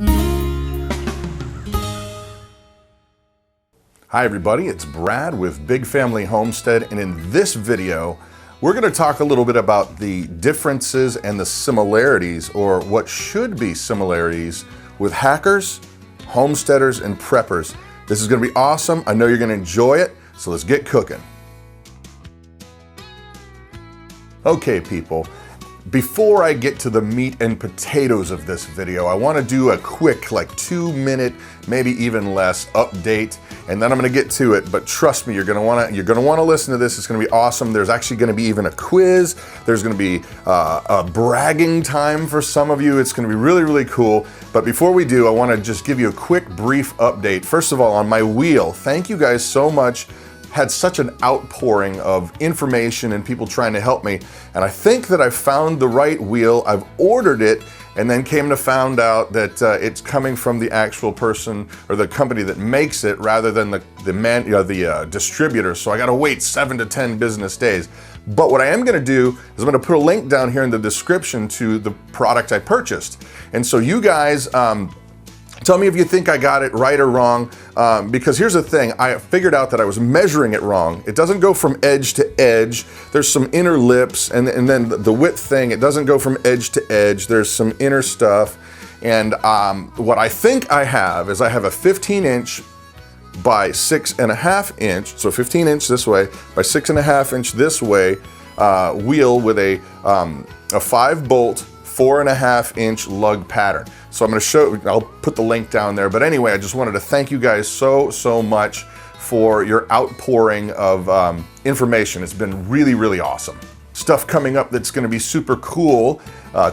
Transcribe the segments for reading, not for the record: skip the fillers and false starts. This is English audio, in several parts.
Hi everybody, it's Brad with Big Family Homestead, and in this video we're going to talk a little bit about the differences and the similarities, or what should be similarities, with hackers, homesteaders, and preppers. This is going to be awesome. I know you're going to enjoy it, so let's get cooking. Okay people, before I get to the meat and potatoes of this video, I want to do a quick, like 2-minute, maybe even less, update, and then I'm going to get to it. But trust me, you're going to want to listen to this. It's going to be awesome. There's actually going to be even a quiz. There's going to be a bragging time for some of you. It's going to be really, really cool. But before we do, I want to just give you a quick, brief update. First of all, on my wheel, thank you guys so much. Had such an outpouring of information and people trying to help me, and I think that I found the right wheel. I've ordered it and then came to find out that it's coming from the actual person or the company that makes it rather than the distributor, so I gotta wait 7 to 10 business days. But what I am gonna do is I'm gonna put a link down here in the description to the product I purchased, and so you guys tell me if you think I got it right or wrong, because here's the thing, I figured out that I was measuring it wrong. It doesn't go from edge to edge. There's some inner lips, and then the width thing, it doesn't go from edge to edge. There's some inner stuff, and what I think I have is I have a 15-inch by 6.5 inch, so 15 inch this way by 6.5 inch this way wheel with a 5-bolt 4.5 inch lug pattern. So I'm going to show, I'll put the link down there. But anyway, I just wanted to thank you guys so much for your outpouring of information. It's been really, really awesome. Stuff coming up that's going to be super cool.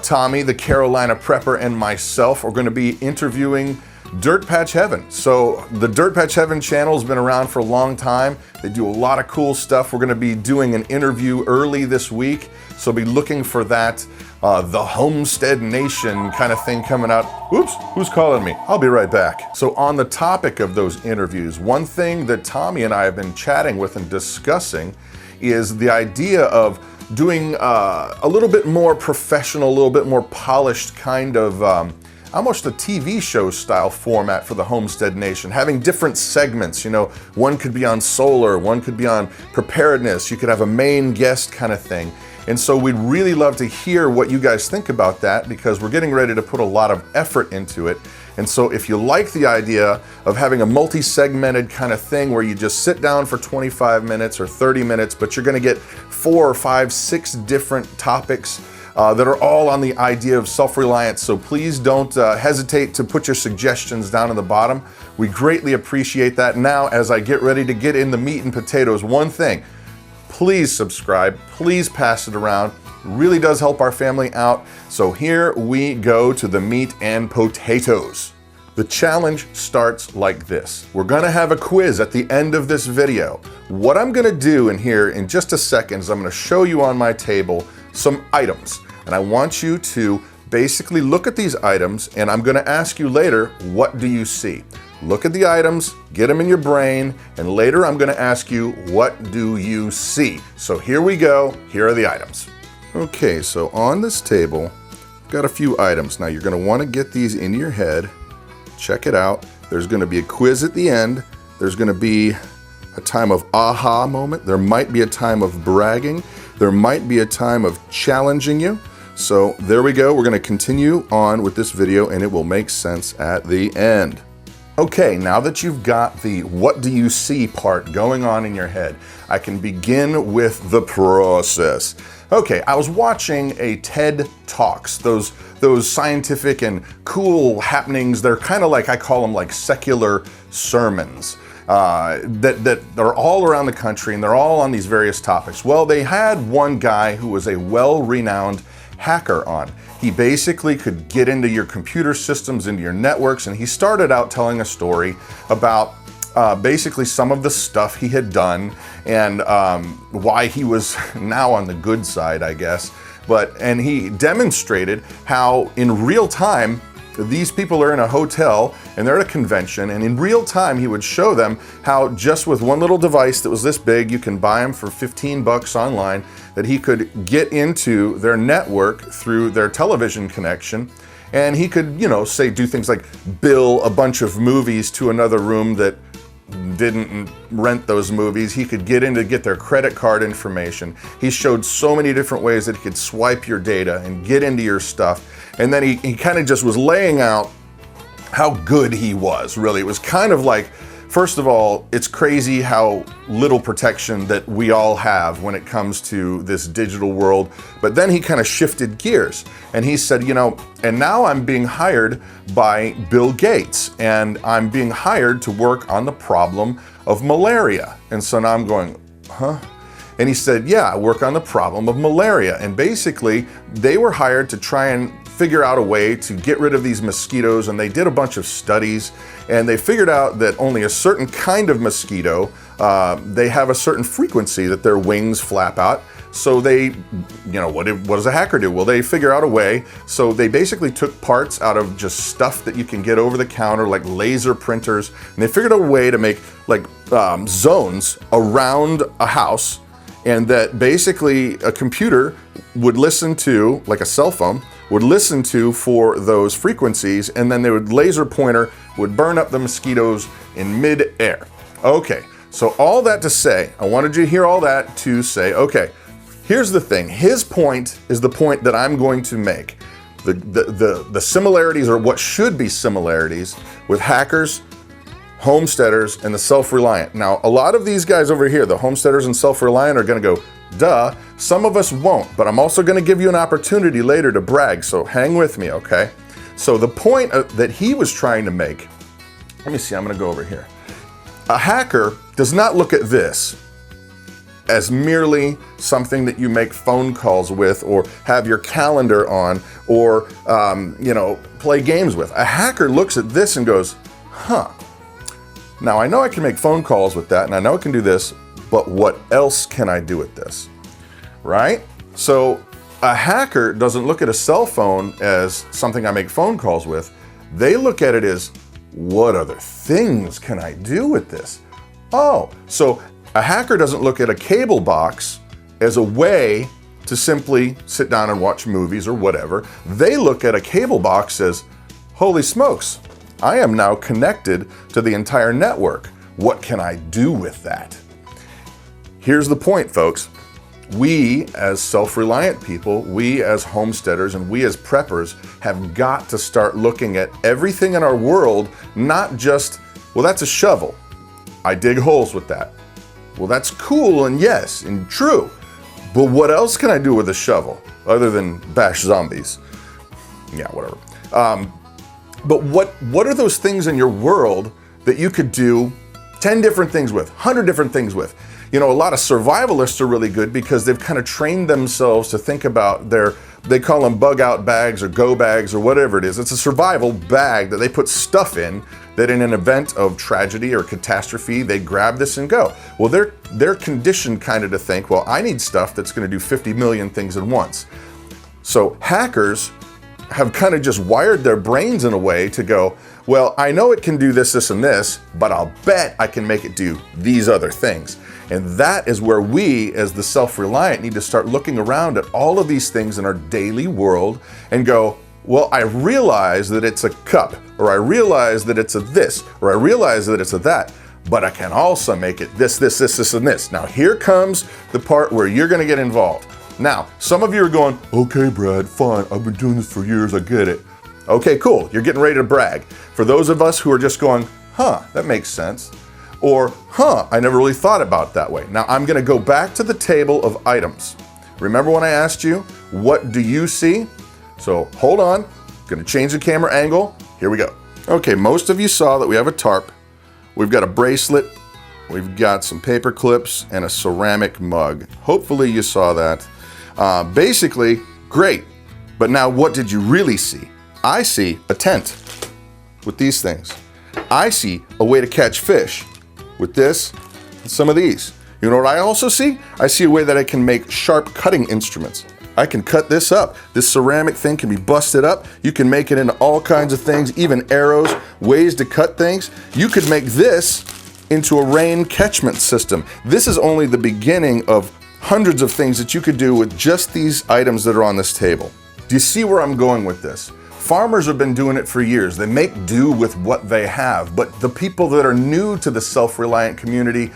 Tommy, the Carolina prepper, and myself are going to be interviewing Dirt Patch Heaven. So the Dirt Patch Heaven channel has been around for a long time. They do a lot of cool stuff. We're going to be doing an interview early this week, so be looking for that. The Homestead Nation kind of thing coming out. Oops, who's calling me? I'll be right back. So on the topic of those interviews, one thing that Tommy and I have been chatting with and discussing is the idea of doing a little bit more professional, a little bit more polished kind of almost a TV show style format for the Homestead Nation, having different segments. You know, one could be on solar, one could be on preparedness, you could have a main guest kind of thing. And so we'd really love to hear what you guys think about that, because we're getting ready to put a lot of effort into it. And so if you like the idea of having a multi-segmented kind of thing where you just sit down for 25 minutes or 30 minutes, but you're going to get 4 or 5, 6 different topics that are all on the idea of self-reliance. So please don't hesitate to put your suggestions down in the bottom. We greatly appreciate that. Now, as I get ready to get in the meat and potatoes, one thing, please subscribe, please pass it around. It really does help our family out. So here we go to the meat and potatoes. The challenge starts like this. We're gonna have a quiz at the end of this video. What I'm gonna do in here in just a second is I'm gonna show you on my table some items. And I want you to basically look at these items, and I'm gonna ask you later, what do you see? Look at the items, get them in your brain, and later I'm gonna ask you, what do you see? So here we go, here are the items. Okay, so on this table, I've got a few items. Now you're gonna wanna get these into your head, check it out. There's gonna be a quiz at the end. There's gonna be a time of aha moment. There might be a time of bragging. There might be a time of challenging you. So there we go, we're gonna continue on with this video and it will make sense at the end. Okay, now that you've got the what do you see part going on in your head, I can begin with the process. Okay, I was watching a TED Talks, those scientific and cool happenings. They're kind of like, I call them like secular sermons that are all around the country, and they're all on these various topics. Well, they had one guy who was a well-renowned hacker on. He basically could get into your computer systems, into your networks, and he started out telling a story about basically some of the stuff he had done and why he was now on the good side, I guess. And he demonstrated how in real time, these people are in a hotel and they're at a convention, and in real time he would show them how just with one little device that was this big, you can buy them for 15 bucks online, that he could get into their network through their television connection And he could, you know, say, do things like bill a bunch of movies to another room that didn't rent those movies. He could get in to get their credit card information. He showed so many different ways that he could swipe your data and get into your stuff. And then he kind of just was laying out how good he was, really. It was kind of like, first of all, it's crazy how little protection that we all have when it comes to this digital world. But then he kind of shifted gears and he said, you know, and now I'm being hired by Bill Gates and I'm being hired to work on the problem of malaria. And so now I'm going, huh? And he said, yeah, I work on the problem of malaria. And basically they were hired to try and figure out a way to get rid of these mosquitoes, and they did a bunch of studies and they figured out that only a certain kind of mosquito, they have a certain frequency that their wings flap out. So they, you know, what does a hacker do? Well, they figure out a way. So they basically took parts out of just stuff that you can get over the counter, like laser printers, and they figured out a way to make like zones around a house, and that basically a computer would listen to, like a cell phone, would listen to for those frequencies, and then they would laser pointer would burn up the mosquitoes in mid-air. Okay, so all that to say, I wanted you to hear all that to say, okay, here's the thing. His point is the point that I'm going to make. The similarities, or what should be similarities, with hackers, homesteaders, and the self-reliant. Now, a lot of these guys over here, the homesteaders and self-reliant, are gonna go, duh. Some of us won't, but I'm also gonna give you an opportunity later to brag, so hang with me, okay? So the point that he was trying to make, let me see, I'm gonna go over here. A hacker does not look at this as merely something that you make phone calls with or have your calendar on or, you know, play games with. A hacker looks at this and goes, huh, now I know I can make phone calls with that and I know I can do this, but what else can I do with this, right? So a hacker doesn't look at a cell phone as something I make phone calls with. They look at it as, what other things can I do with this? Oh, so a hacker doesn't look at a cable box as a way to simply sit down and watch movies or whatever. They look at a cable box as, holy smokes, I am now connected to the entire network. What can I do with that? Here's the point, folks. We as self-reliant people, we as homesteaders, and we as preppers have got to start looking at everything in our world, not just, well, that's a shovel. I dig holes with that. Well, that's cool and yes, and true. But what else can I do with a shovel other than bash zombies? Yeah, whatever. But what are those things in your world that you could do 10 different things with, 100 different things with? You know, a lot of survivalists are really good because they've kind of trained themselves to think about they call them bug out bags or go bags or whatever it is. It's a survival bag that they put stuff in that in an event of tragedy or catastrophe, they grab this and go. Well, they're conditioned kind of to think, well, I need stuff that's going to do 50 million things at once. So hackers have kind of just wired their brains in a way to go, well, I know it can do this, this, and this, but I'll bet I can make it do these other things. And that is where we, as the self-reliant, need to start looking around at all of these things in our daily world and go, well, I realize that it's a cup, or I realize that it's a this, or I realize that it's a that, but I can also make it this, this, this, this, and this. Now, here comes the part where you're gonna get involved. Now, some of you are going, okay, Brad, fine, I've been doing this for years, I get it. Okay, cool, you're getting ready to brag. For those of us who are just going, huh, that makes sense. Or, huh, I never really thought about it that way. Now, I'm gonna go back to the table of items. Remember when I asked you, what do you see? So, hold on, gonna change the camera angle. Here we go. Okay, most of you saw that we have a tarp. We've got a bracelet. We've got some paper clips and a ceramic mug. Hopefully you saw that. Basically, great. But now what did you really see? I see a tent with these things. I see a way to catch fish with this and some of these. You know what I also see? I see a way that I can make sharp cutting instruments. I can cut this up. This ceramic thing can be busted up. You can make it into all kinds of things, even arrows, ways to cut things. You could make this into a rain catchment system. This is only the beginning of hundreds of things that you could do with just these items that are on this table. Do you see where I'm going with this? Farmers have been doing it for years. They make do with what they have. But the people that are new to the self-reliant community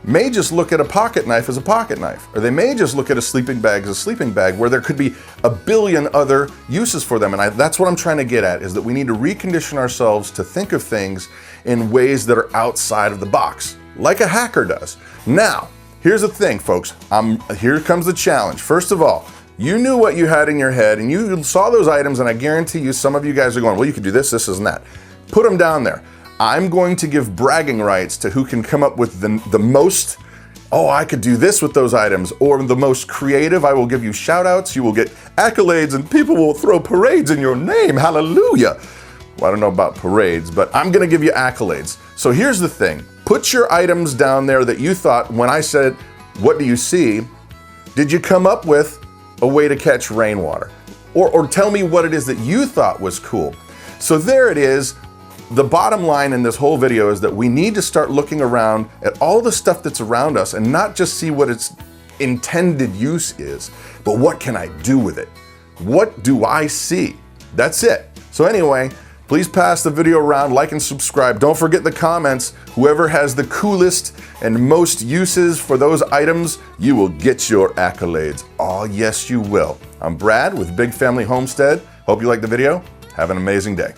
may just look at a pocket knife as a pocket knife, or they may just look at a sleeping bag as a sleeping bag, where there could be a billion other uses for them. And that's what I'm trying to get at, is that we need to recondition ourselves to think of things in ways that are outside of the box, like a hacker does. Now, here's the thing, folks. Here comes the challenge. First of all, you knew what you had in your head, and you saw those items, and I guarantee you some of you guys are going, well, you could do this, this, and that. Put them down there. I'm going to give bragging rights to who can come up with the most, oh, I could do this with those items, or the most creative. I will give you shout outs, you will get accolades, and people will throw parades in your name. Hallelujah. Well, I don't know about parades, but I'm gonna give you accolades. So here's the thing. Put your items down there that you thought, when I said, what do you see? Did you come up with a way to catch rainwater? Or tell me what it is that you thought was cool. So there it is. The bottom line in this whole video is that we need to start looking around at all the stuff that's around us and not just see what its intended use is, but what can I do with it? What do I see? That's it. So anyway, please pass the video around, like and subscribe. Don't forget the comments. Whoever has the coolest and most uses for those items, you will get your accolades. Oh, yes, you will. I'm Brad with Big Family Homestead. Hope you liked the video. Have an amazing day.